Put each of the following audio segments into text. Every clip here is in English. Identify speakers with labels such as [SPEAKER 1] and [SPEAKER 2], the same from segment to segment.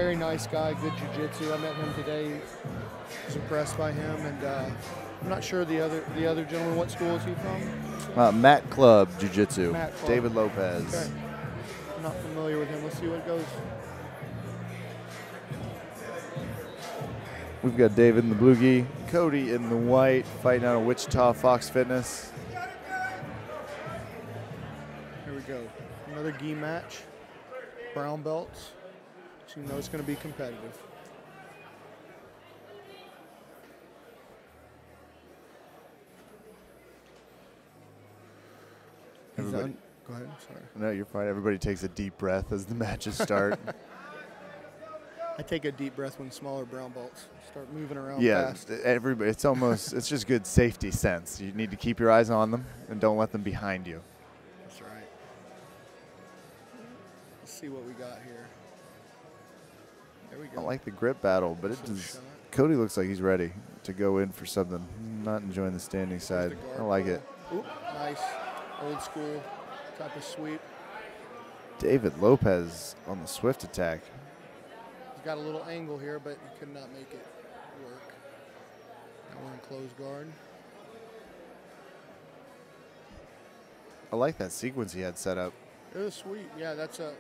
[SPEAKER 1] very nice guy, good jiu-jitsu. I met him today. Was impressed by him, and I'm not sure the other gentleman. What school is he from?
[SPEAKER 2] Matt Club Jiu-Jitsu.
[SPEAKER 1] Matt Club.
[SPEAKER 2] David Lopez.
[SPEAKER 1] Okay. I'm not familiar with him. Let's see what goes.
[SPEAKER 2] We've got David in the blue gi, Cody in the white, fighting out of Wichita Fox Fitness.
[SPEAKER 1] Here we go. Another gi match. Brown belts. So you know it's going to be competitive.
[SPEAKER 2] Everybody.
[SPEAKER 1] Go ahead. Sorry.
[SPEAKER 2] No, you're fine. Everybody takes a deep breath as the matches start.
[SPEAKER 1] I take a deep breath when smaller brown belts start moving around fast.
[SPEAKER 2] Everybody. It's just good safety sense. You need to keep your eyes on them and don't let them behind you.
[SPEAKER 1] That's right. Let's see what we got here. There we go.
[SPEAKER 2] I like the grip battle, but Cody looks like he's ready to go in for something. Not enjoying the standing side. I like it.
[SPEAKER 1] Oop, nice. Old school type of sweep.
[SPEAKER 2] David Lopez on the swift attack.
[SPEAKER 1] He's got a little angle here, but he could not make it work. Now we're in close guard.
[SPEAKER 2] I like that sequence he had set up.
[SPEAKER 1] It was sweet. Yeah, that's a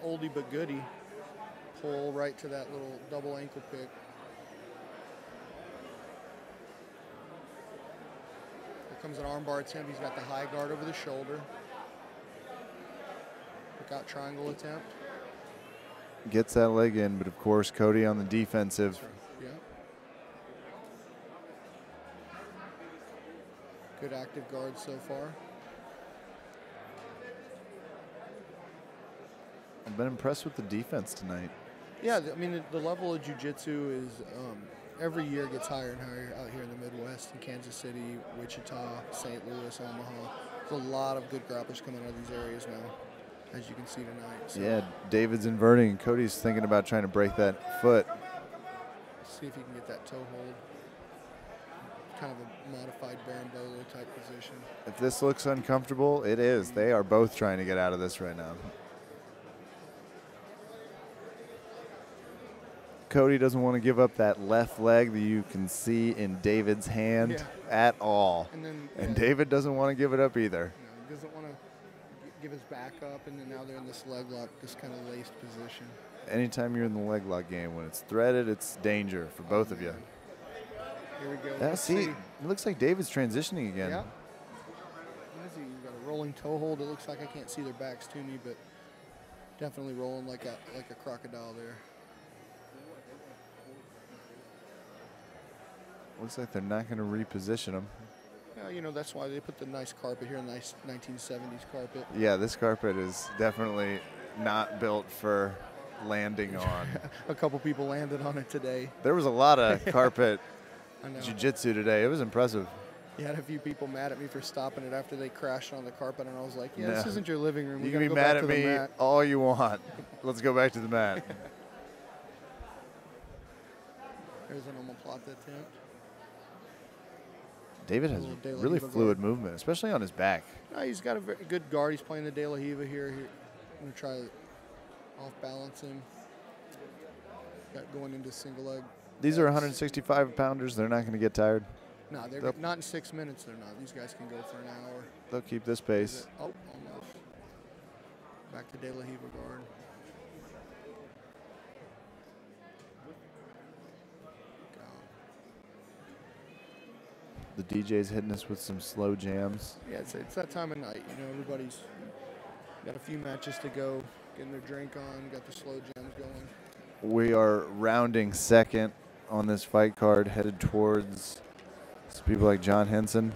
[SPEAKER 1] oldie but goodie. Pull right to that little double ankle pick. Here comes an armbar attempt. He's got the high guard over the shoulder. Look out, triangle attempt.
[SPEAKER 2] Gets that leg in, but of course Cody on the defensive.
[SPEAKER 1] Yeah. Good active guard so far.
[SPEAKER 2] I've been impressed with the defense tonight.
[SPEAKER 1] Yeah, I mean, the level of jiu-jitsu is every year gets higher and higher out here in the Midwest, in Kansas City, Wichita, St. Louis, Omaha. There's a lot of good grapplers coming out of these areas now, as you can see tonight. So
[SPEAKER 2] Yeah, David's inverting, and Cody's thinking about trying to break that foot.
[SPEAKER 1] see if he can get that toe hold. Kind of a modified Barambolo type position.
[SPEAKER 2] If this looks uncomfortable, it is. They are both trying to get out of this right now. Cody doesn't want to give up that left leg that you can see in David's hand at all. And David doesn't want to give it up either.
[SPEAKER 1] He doesn't want to give his back up, and then now they're in this leg lock, this kind of laced position.
[SPEAKER 2] Anytime you're in the leg lock game, when it's threaded, it's danger for both of you.
[SPEAKER 1] Here we go.
[SPEAKER 2] Yeah, see, it looks like David's transitioning again.
[SPEAKER 1] Yeah. What is he? You've got a rolling toe hold. It looks like I can't see their backs to me, but definitely rolling like a crocodile there.
[SPEAKER 2] Looks like they're not going to reposition him.
[SPEAKER 1] Yeah, you know, that's why they put the nice carpet here, nice 1970s carpet.
[SPEAKER 2] Yeah, this carpet is definitely not built for landing on.
[SPEAKER 1] A couple people landed on it today.
[SPEAKER 2] There was a lot of carpet jiu-jitsu today. It was impressive.
[SPEAKER 1] You had a few people mad at me for stopping it after they crashed on the carpet, and I was like, yeah, this isn't your living room.
[SPEAKER 2] You can be mad at me all you want. Let's go back to the mat.
[SPEAKER 1] There's an omoplata attempt.
[SPEAKER 2] David has really fluid movement, especially on his back.
[SPEAKER 1] No, he's got a very good guard. He's playing the De La Hiva here. I'm going to try to off-balance him. Got going into single leg.
[SPEAKER 2] These are 165-pounders. They're not going to get tired.
[SPEAKER 1] No, they're not in 6 minutes. They're not. These guys can go for an hour.
[SPEAKER 2] They'll keep this pace.
[SPEAKER 1] Oh, almost. Back to De La Hiva guard.
[SPEAKER 2] The DJ's hitting us with some slow jams.
[SPEAKER 1] Yeah, it's that time of night. You know, everybody's got a few matches to go, getting their drink on, got the slow jams going.
[SPEAKER 2] We are rounding second on this fight card, headed towards people like John Henson,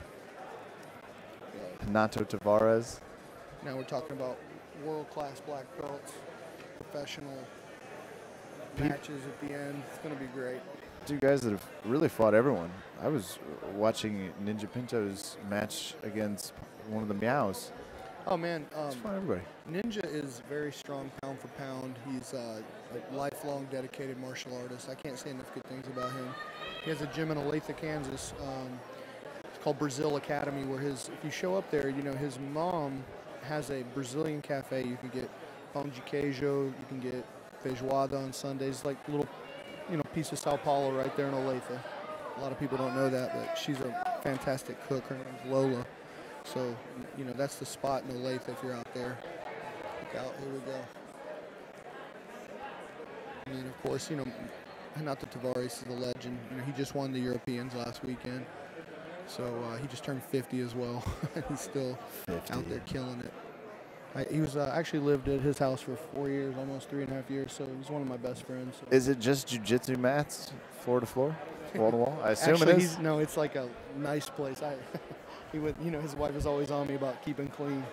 [SPEAKER 2] Renato Tavares.
[SPEAKER 1] Now we're talking about world-class black belts, professional matches at the end. It's going to be great.
[SPEAKER 2] Two guys that have really fought everyone. I was watching Ninja Pinto's match against one of the Meows.
[SPEAKER 1] Oh, man.
[SPEAKER 2] He's fought everybody.
[SPEAKER 1] Ninja is very strong pound for pound. He's a lifelong dedicated martial artist. I can't say enough good things about him. He has a gym in Olathe, Kansas. It's called Brazil Academy, where if you show up there, you know, his mom has a Brazilian cafe. You can get pão de queijo, you can get feijoada on Sundays, like a little, piece of Sao Paulo right there in Olathe. A lot of people don't know that, but she's a fantastic cook. Her name's Lola. So, that's the spot in Olathe if you're out there. Look out, here we go. And then, of course, Renato Tavares is the legend. He just won the Europeans last weekend. So he just turned 50 as well. He's still 50. Out there killing it. He was actually lived at his house for 4 years, almost 3.5 years. So he's one of my best friends. So.
[SPEAKER 2] Is it just jiu-jitsu mats, floor to floor, wall to wall? I assume
[SPEAKER 1] actually,
[SPEAKER 2] it is.
[SPEAKER 1] No, it's like a nice place. He would, his wife was always on me about keeping clean.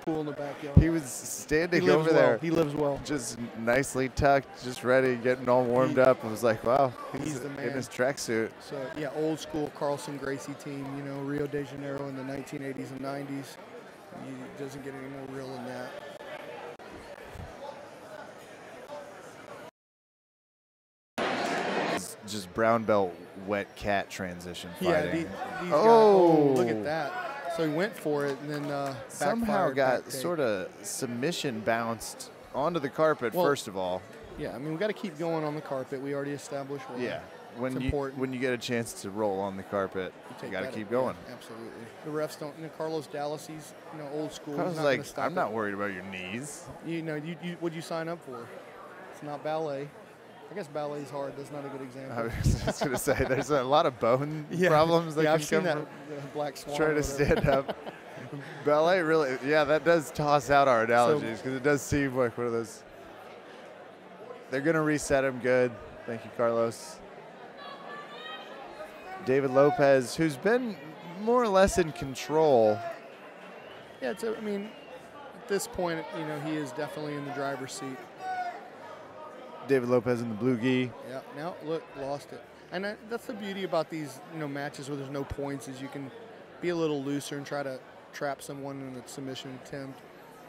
[SPEAKER 1] Pool in the backyard.
[SPEAKER 2] He was standing over there.
[SPEAKER 1] He lives well.
[SPEAKER 2] Just nicely tucked, just ready, getting all warmed up. I was like, wow, he's
[SPEAKER 1] the man.
[SPEAKER 2] In his tracksuit.
[SPEAKER 1] So, yeah, old school Carlson Gracie team, Rio de Janeiro in the 1980s and 90s. He doesn't get any more real than that.
[SPEAKER 2] Just brown belt wet cat transition fighting.
[SPEAKER 1] Yeah, oh, look at that. So he went for it and then
[SPEAKER 2] somehow got sort of submission bounced onto the carpet, first of all.
[SPEAKER 1] Yeah, I mean, we got to keep going on the carpet. We already established why.
[SPEAKER 2] Yeah, when you get a chance to roll on the carpet, you got to keep going.
[SPEAKER 1] Yeah, absolutely. The refs don't. Carlos Dallas, he's old school.
[SPEAKER 2] Carlos is like, I'm not worried about your knees.
[SPEAKER 1] What'd you sign up for? It's not ballet. I guess ballet's hard. That's not a good example.
[SPEAKER 2] I was just going to say, there's a lot of bone problems that
[SPEAKER 1] I've
[SPEAKER 2] can
[SPEAKER 1] seen
[SPEAKER 2] come
[SPEAKER 1] that
[SPEAKER 2] from
[SPEAKER 1] black swan.
[SPEAKER 2] trying to stand up. Ballet really, that does toss out our analogies because it does seem like one of those. They're going to reset him good. Thank you, Carlos. David Lopez, who's been more or less in control.
[SPEAKER 1] Yeah, at this point, he is definitely in the driver's seat.
[SPEAKER 2] David Lopez in the blue gi.
[SPEAKER 1] Yeah, now look, lost it. And that's the beauty about these, matches where there's no points is you can be a little looser and try to trap someone in a submission attempt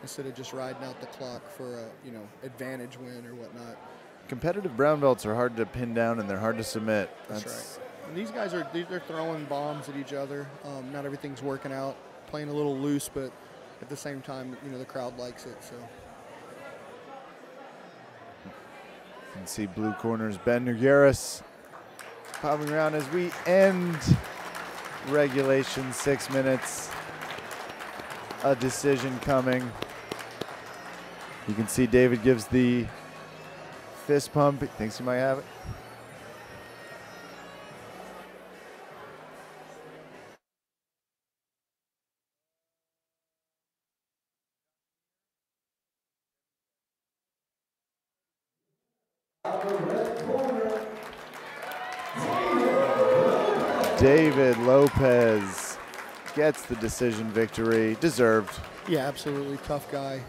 [SPEAKER 1] instead of just riding out the clock for a, advantage win or whatnot.
[SPEAKER 2] Competitive brown belts are hard to pin down and they're hard to submit.
[SPEAKER 1] That's right. And these guys they're throwing bombs at each other. Not everything's working out. Playing a little loose, but at the same time, the crowd likes it. So.
[SPEAKER 2] You can see blue corners Ben Nogueras popping around as we end regulation, 6 minutes. A decision coming. You can see David gives the fist pump. He thinks he might have it. David Lopez gets the decision victory. Deserved.
[SPEAKER 1] Yeah, absolutely. Tough guy.